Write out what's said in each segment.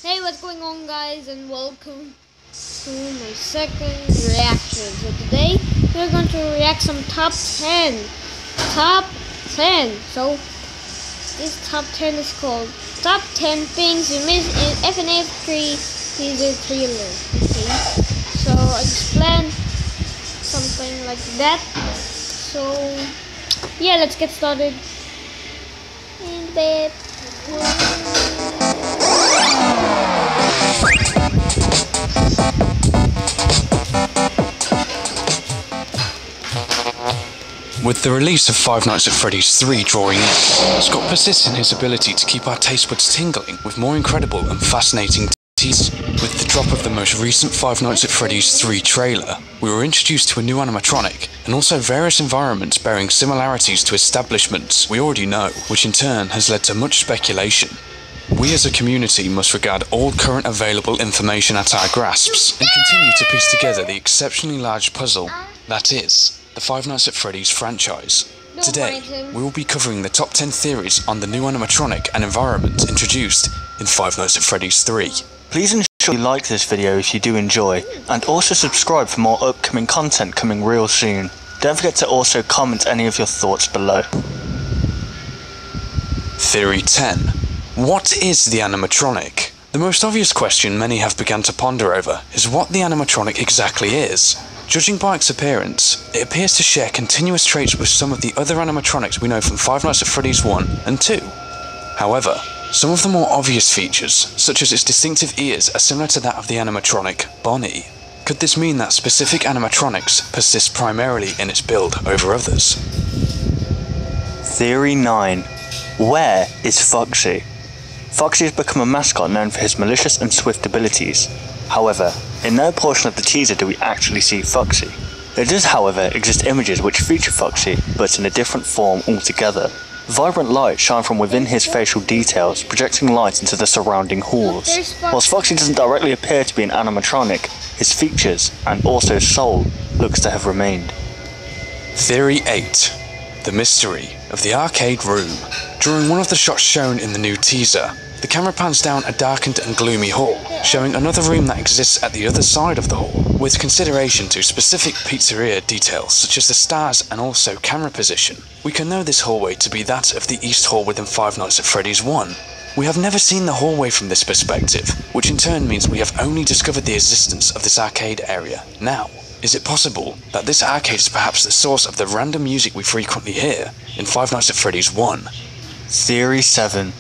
Hey, what's going on, guys, and welcome to my second reaction. So today we're going to react some top 10. So this top 10 is called Top 10 Things You Missed in FNAF 3 Teaser Trailer. Okay, so I just planned something like that. So yeah, let's get started. In bed. With the release of Five Nights at Freddy's 3 drawing in, Scott persists in his ability to keep our taste buds tingling with more incredible and fascinating teasers. With the drop of the most recent Five Nights at Freddy's 3 trailer, we were introduced to a new animatronic, and also various environments bearing similarities to establishments we already know, which in turn has led to much speculation. We as a community must regard all current available information at our grasps, and continue to piece together the exceptionally large puzzle that is the Five Nights at Freddy's franchise. Today, we will be covering the top 10 theories on the new animatronic and environment introduced in Five Nights at Freddy's 3. Please ensure you like this video if you do enjoy, and also subscribe for more upcoming content coming real soon. Don't forget to also comment any of your thoughts below. Theory 10. What is the animatronic? The most obvious question many have begun to ponder over is what the animatronic exactly is. Judging by its appearance, it appears to share continuous traits with some of the other animatronics we know from Five Nights at Freddy's 1 and 2. However, some of the more obvious features, such as its distinctive ears, are similar to that of the animatronic Bonnie. Could this mean that specific animatronics persist primarily in its build over others? Theory 9. Where is Foxy? Foxy has become a mascot known for his malicious and swift abilities. However, in no portion of the teaser do we actually see Foxy. There does, however, exist images which feature Foxy, but in a different form altogether. Vibrant light shine from within his facial details, projecting light into the surrounding halls. Whilst Foxy doesn't directly appear to be an animatronic, his features, and also soul, looks to have remained. Theory 8. The mystery of the arcade room. During one of the shots shown in the new teaser, the camera pans down a darkened and gloomy hall, showing another room that exists at the other side of the hall. With consideration to specific pizzeria details such as the stars and also camera position, we can know this hallway to be that of the East Hall within Five Nights at Freddy's 1. We have never seen the hallway from this perspective, which in turn means we have only discovered the existence of this arcade area now. Is it possible that this arcade is perhaps the source of the random music we frequently hear in Five Nights at Freddy's 1? Theory 7.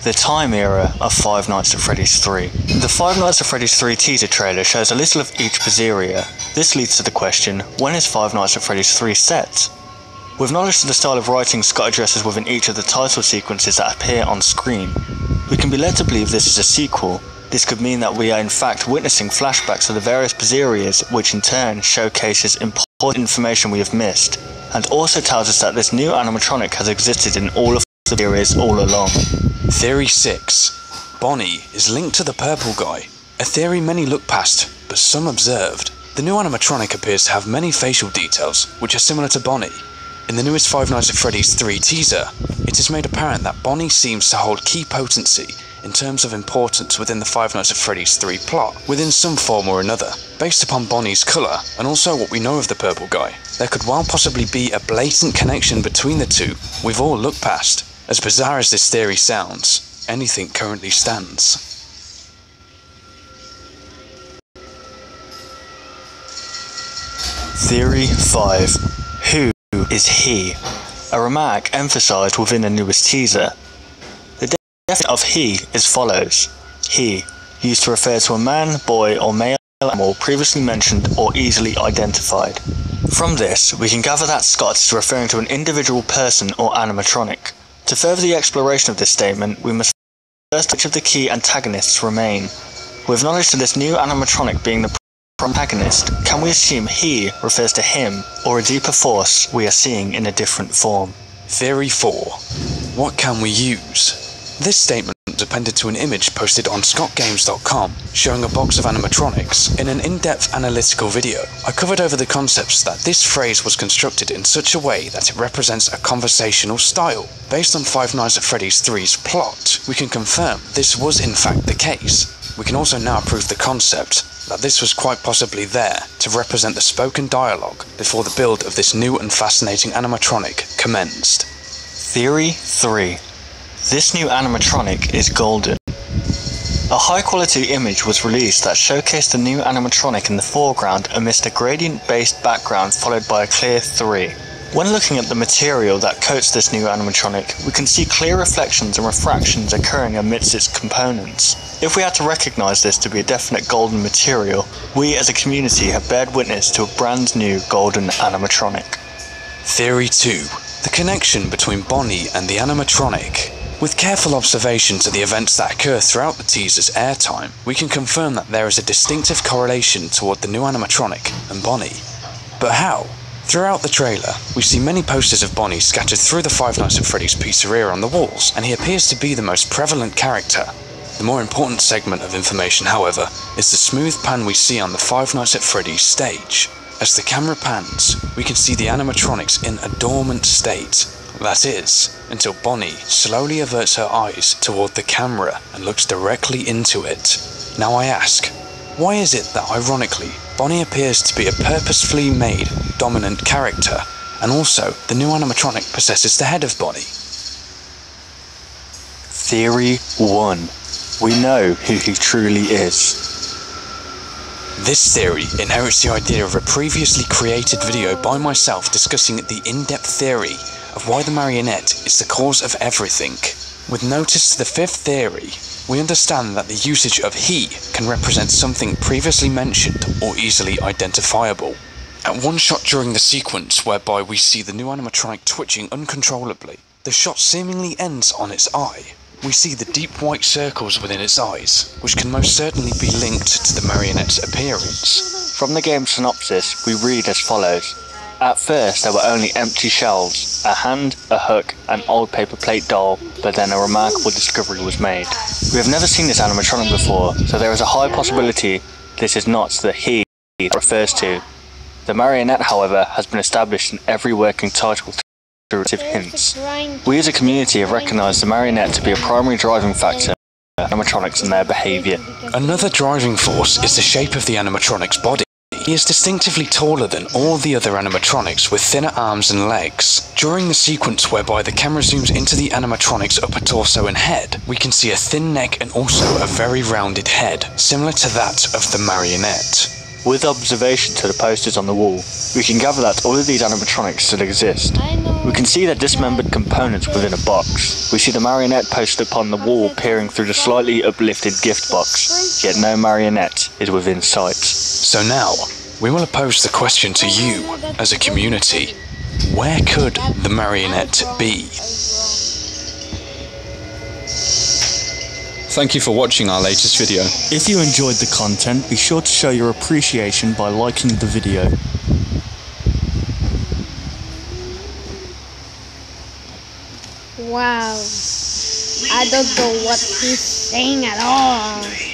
The time era of Five Nights at Freddy's 3. The Five Nights at Freddy's 3 teaser trailer shows a little of each pizzeria. This leads to the question, when is Five Nights at Freddy's 3 set? With knowledge of the style of writing Scott addresses within each of the title sequences that appear on screen, we can be led to believe this is a sequel. This could mean that we are in fact witnessing flashbacks of the various pizzerias, which in turn showcases important information we have missed, and also tells us that this new animatronic has existed in all of the pizzerias all along. Theory 6. Bonnie is linked to the purple guy, a theory many look past, but some observed. The new animatronic appears to have many facial details, which are similar to Bonnie. In the newest Five Nights at Freddy's 3 teaser, it is made apparent that Bonnie seems to hold key potency in terms of importance within the Five Nights at Freddy's 3 plot, within some form or another. Based upon Bonnie's colour, and also what we know of the purple guy, there could well possibly be a blatant connection between the two we've all looked past. As bizarre as this theory sounds, anything currently stands. Theory 5. Who is he? A remark emphasised within the newest teaser. The definition of he is follows. He, used to refer to a man, boy or male animal previously mentioned or easily identified. From this, we can gather that Scott is referring to an individual person or animatronic. To further the exploration of this statement, we must first which of the key antagonists remain. With knowledge to this new animatronic being the protagonist, can we assume he refers to him, or a deeper force we are seeing in a different form? Theory 4. What can we use? This statement appended to an image posted on scottgames.com showing a box of animatronics. In an in-depth analytical video, I covered over the concepts that this phrase was constructed in such a way that it represents a conversational style. Based on Five Nights at Freddy's 3's plot, we can confirm this was in fact the case. we can also now prove the concept that this was quite possibly there to represent the spoken dialogue before the build of this new and fascinating animatronic commenced. Theory 3. This new animatronic is golden. A high-quality image was released that showcased the new animatronic in the foreground amidst a gradient-based background followed by a clear 3. When looking at the material that coats this new animatronic, we can see clear reflections and refractions occurring amidst its components. If we had to recognise this to be a definite golden material, we as a community have bared witness to a brand new golden animatronic. Theory 2. The connection between Bonnie and the animatronic. With careful observation to the events that occur throughout the teaser's airtime, we can confirm that there is a distinctive correlation toward the new animatronic and Bonnie. But how? Throughout the trailer, we see many posters of Bonnie scattered through the Five Nights at Freddy's pizzeria on the walls, and he appears to be the most prevalent character. The more important segment of information, however, is the smooth pan we see on the Five Nights at Freddy's stage. As the camera pans, we can see the animatronics in a dormant state. That is, until Bonnie slowly averts her eyes toward the camera and looks directly into it. Now I ask, why is it that ironically, Bonnie appears to be a purposefully made, dominant character, and also the new animatronic possesses the head of Bonnie? Theory 1. We know who he truly is. This theory inherits the idea of a previously created video by myself discussing the in-depth theory of why the marionette is the cause of everything. With notice to the fifth theory, we understand that the usage of he can represent something previously mentioned or easily identifiable. At one shot during the sequence whereby we see the new animatronic twitching uncontrollably, the shot seemingly ends on its eye. We see the deep white circles within its eyes, which can most certainly be linked to the marionette's appearance. From the game synopsis, we read as follows. At first there were only empty shelves, a hand, a hook, an old paper plate doll, but then a remarkable discovery was made. We have never seen this animatronic before, so there is a high possibility this is not the he it refers to. The marionette, however, has been established in every working title through hints. We as a community have recognised the marionette to be a primary driving factor in animatronics and their behaviour. Another driving force is the shape of the animatronic's body. He is distinctively taller than all the other animatronics with thinner arms and legs. During the sequence whereby the camera zooms into the animatronic's upper torso and head, we can see a thin neck and also a very rounded head, similar to that of the marionette. With observation to the posters on the wall, we can gather that all of these animatronics still exist. We can see their dismembered components within a box. We see the marionette posted upon the wall peering through the slightly uplifted gift box, yet no marionette is within sight. So now, we will pose the question to you as a community. Where could the marionette be? Thank you for watching our latest video. If you enjoyed the content, be sure to show your appreciation by liking the video. Wow. I don't know what he's saying at all.